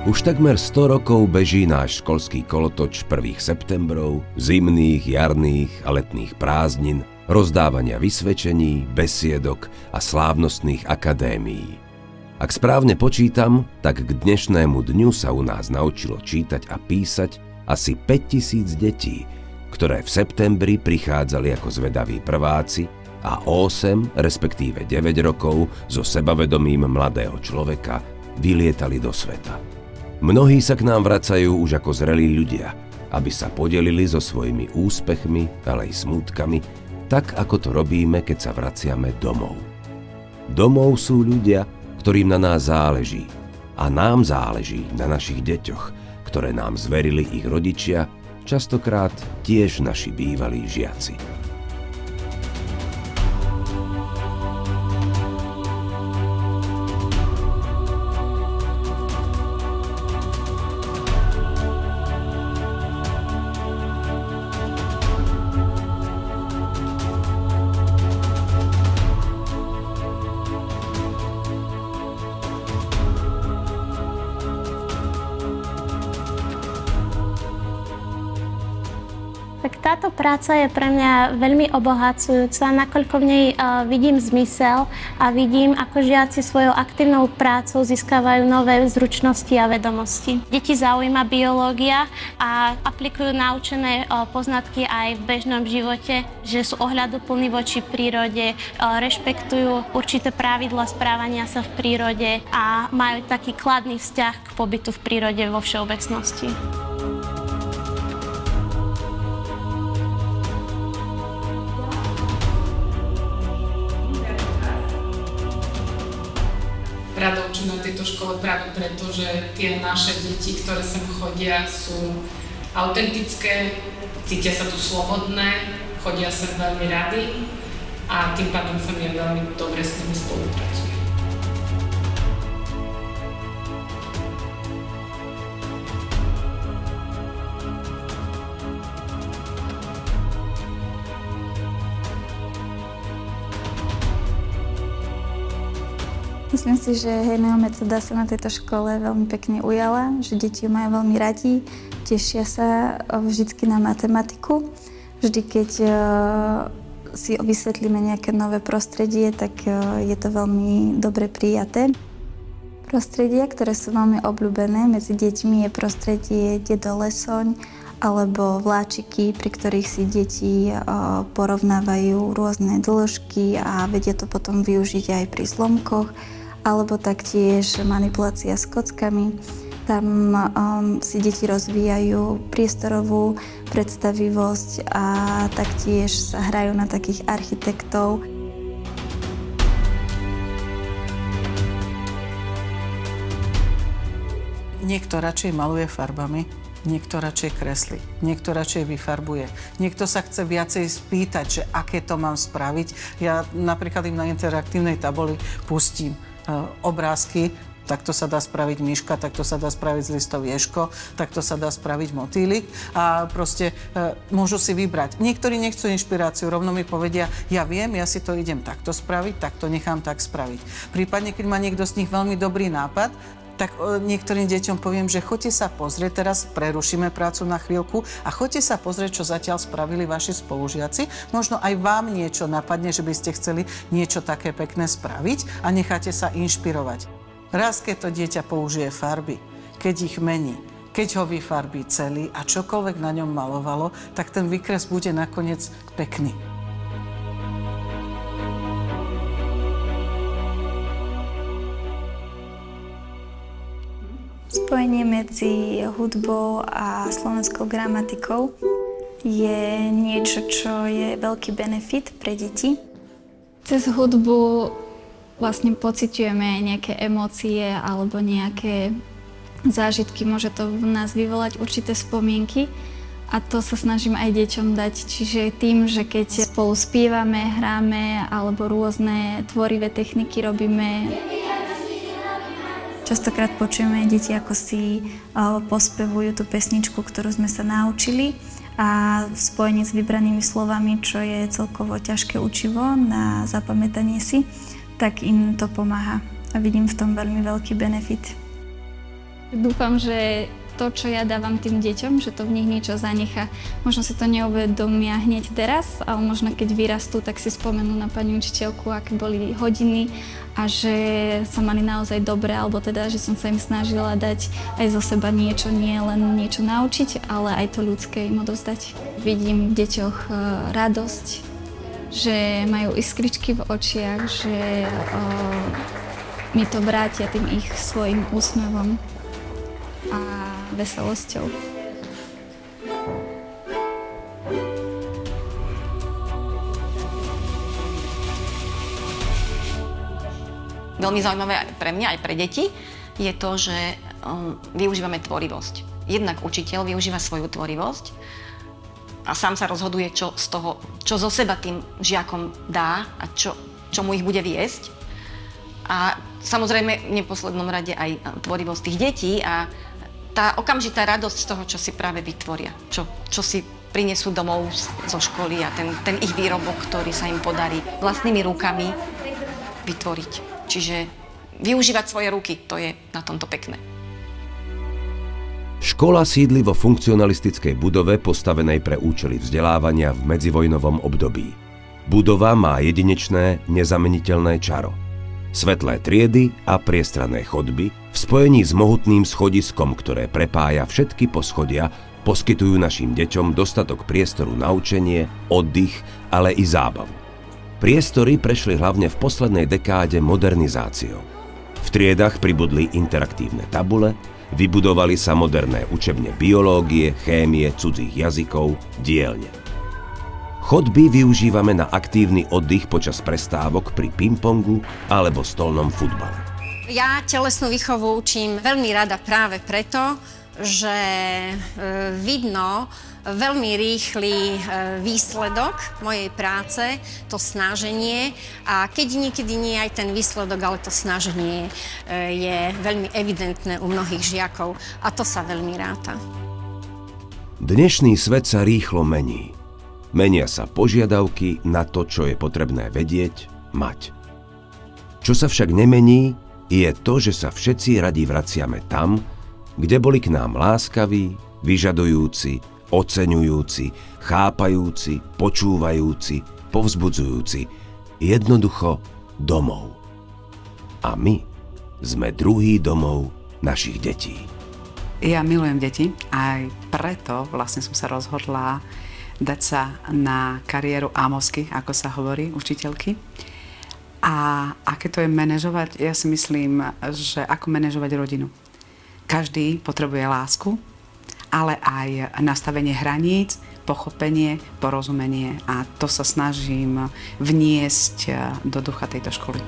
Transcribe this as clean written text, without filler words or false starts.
Už takmer 100 rokov beží náš školský kolotoč 1. septembrov, zimných, jarných a letných prázdnin, rozdávania vysvedčení, besiedok a slávnostných akadémií. Ak správne počítam, tak k dnešnému dňu sa u nás naučilo čítať a písať asi 5000 detí, ktoré v septembri prichádzali ako zvedaví prváci a 8, respektíve 9 rokov so sebavedomím mladého človeka vylietali do sveta. Mnohí sa k nám vracajú už ako zrelí ľudia, aby sa podelili so svojimi úspechmi, ale aj smútkami, tak ako to robíme, keď sa vraciame domov. Domov sú ľudia, ktorým na nás záleží. A nám záleží na našich deťoch, ktoré nám zverili ich rodičia, častokrát tiež naši bývalí žiaci. Tak táto práca je pre mňa veľmi obohacujúca, nakoľko v nej vidím zmysel a vidím, ako žiaci svojou aktívnou prácou získavajú nové zručnosti a vedomosti. Deti zaujíma biológia a aplikujú naučené poznatky aj v bežnom živote, že sú ohľaduplní voči prírode, rešpektujú určité pravidlá správania sa v prírode a majú taký kladný vzťah k pobytu v prírode vo všeobecnosti. Rada učím na tejto škole práve preto, že tie naše deti, ktoré sem chodia, sú autentické, cítia sa tu slobodné, chodia sem veľmi radi a tým pádom sa mi veľmi dobre s nimi spolupracuje. Myslím si, že hejného metóda sa na tejto škole veľmi pekne ujala, že deti ju majú veľmi radi, tešia sa vždycky na matematiku. Vždy, keď si vysvetlíme nejaké nové prostredie, tak je to veľmi dobre prijaté. Prostredia, ktoré sú veľmi obľúbené medzi deťmi, je prostredie Dedo Lesoň alebo vláčiky, pri ktorých si deti porovnávajú rôzne dĺžky a vedia to potom využiť aj pri zlomkoch, alebo taktiež manipulácia s kockami. Tam si deti rozvíjajú priestorovú predstavivosť a taktiež sa hrajú na takých architektov. Niekto radšej maluje farbami, niekto radšej kreslí, niekto radšej vyfarbuje. Niekto sa chce viacej spýtať, že aké to mám spraviť. Ja napríklad im na interaktívnej tabuli pustím obrázky, takto sa dá spraviť myška, takto sa dá spraviť z listov ješko, takto sa dá spraviť motýlik a proste môžu si vybrať. Niektorí nechcú inšpiráciu, rovno mi povedia, ja viem, ja si to idem takto spraviť, tak to nechám tak spraviť. Prípadne, keď má niekto z nich veľmi dobrý nápad, tak niektorým deťom poviem, že choďte sa pozrieť, teraz prerušíme prácu na chvíľku a choďte sa pozrieť, čo zatiaľ spravili vaši spolužiaci. Možno aj vám niečo napadne, že by ste chceli niečo také pekné spraviť a necháte sa inšpirovať. Raz, keď to dieťa použije farby, keď ich mení, keď ho vyfarbí celý a čokoľvek na ňom malovalo, tak ten výkres bude nakoniec pekný. Spojenie medzi hudbou a slovenskou gramatikou je niečo, čo je veľký benefit pre deti. Cez hudbu vlastne pociťujeme nejaké emócie alebo nejaké zážitky. Môže to v nás vyvolať určité spomienky a to sa snažím aj deťom dať. Čiže tým, že keď spolu spievame, hráme alebo rôzne tvorivé techniky robíme, častokrát počujeme deti, ako si pospevujú tú pesničku, ktorú sme sa naučili a v spojení s vybranými slovami, čo je celkovo ťažké učivo na zapamätanie si, tak im to pomáha a vidím v tom veľmi veľký benefit. Dúfam, že to, čo ja dávam tým deťom, že to v nich niečo zanechá. Možno si to neuvedomia hneď teraz, ale možno keď vyrastú, tak si spomenú na pani učiteľku, aké boli hodiny a že sa mali naozaj dobre, alebo teda, že som sa im snažila dať aj zo seba niečo, nie len niečo naučiť, ale aj to ľudské im odovzdať. Vidím v deťoch radosť, že majú iskričky v očiach, že mi to vrátia tým ich svojim úsmevom a veselosťou. Veľmi zaujímavé pre mňa aj pre deti je to, že využívame tvorivosť. Jednak učiteľ využíva svoju tvorivosť a sám sa rozhoduje, čo z toho, čo zo seba tým žiakom dá a čo mu ich bude viesť. A samozrejme v neposlednom rade aj tvorivosť tých detí a tá okamžitá radosť z toho, čo si práve vytvoria, čo si prinesú domov zo školy a ten ich výrobok, ktorý sa im podarí vlastnými rukami vytvoriť. Čiže využívať svoje ruky, to je na tomto pekné. Škola sídli vo funkcionalistickej budove postavenej pre účely vzdelávania v medzivojnovom období. Budova má jedinečné, nezameniteľné čaro. Svetlé triedy a priestranné chodby v spojení s mohutným schodiskom, ktoré prepája všetky poschodia, poskytujú našim deťom dostatok priestoru na učenie, oddych, ale i zábavu. Priestory prešli hlavne v poslednej dekáde modernizáciou. V triedach pribudli interaktívne tabule, vybudovali sa moderné učebne biológie, chémie, cudzích jazykov, dielne. Chodby využívame na aktívny oddych počas prestávok pri pingpongu alebo stolnom futbale. Ja telesnú výchovu učím veľmi rada práve preto, že vidno veľmi rýchly výsledok mojej práce, to snaženie a keď niekedy nie aj ten výsledok, ale to snaženie je veľmi evidentné u mnohých žiakov a to sa veľmi ráta. Dnešný svet sa rýchlo mení. Menia sa požiadavky na to, čo je potrebné vedieť, mať. Čo sa však nemení, je to, že sa všetci radi vraciame tam, kde boli k nám láskaví, vyžadujúci, oceňujúci, chápajúci, počúvajúci, povzbudzujúci, jednoducho domov. A my sme druhý domov našich detí. Ja milujem deti, aj preto vlastne som sa rozhodla dať sa na kariéru Ámosky, ako sa hovorí, učiteľky. A aké to je manažovať? Ja si myslím, že ako manažovať rodinu. Každý potrebuje lásku, ale aj nastavenie hraníc, pochopenie, porozumenie a to sa snažím vniesť do ducha tejto školy.